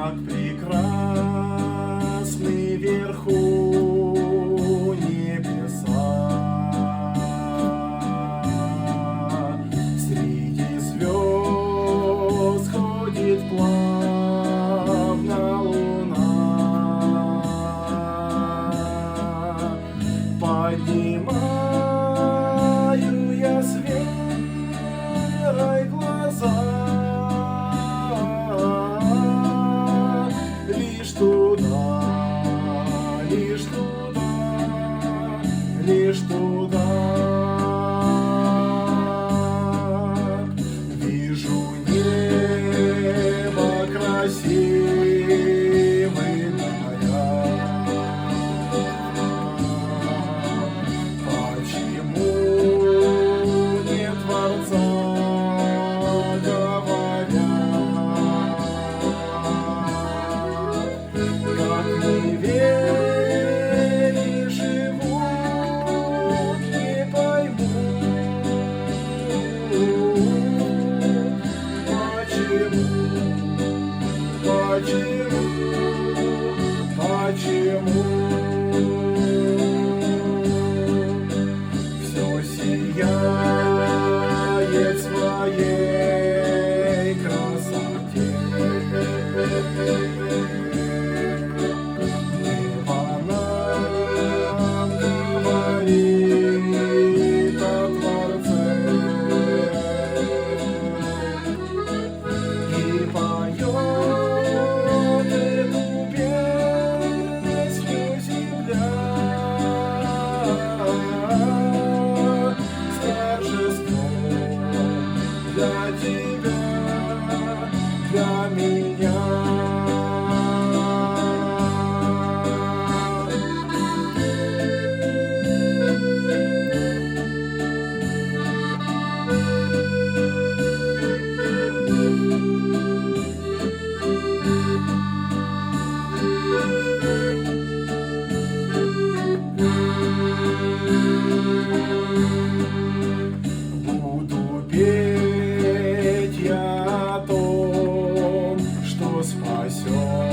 как прекрасны вверху небеса. Среди звезд ходит плавно луна, поднимаю я с верой глаза. Лишь туда, лишь туда, лишь туда. Вижу небо красивый наряд. Почему не Творца, как не веришь, живут, не пойму, почему все сияет своей красоте. Говорит о Творце и поет эту песню земля с торжеством для тебя, для меня. Буду петь я о том, что спасет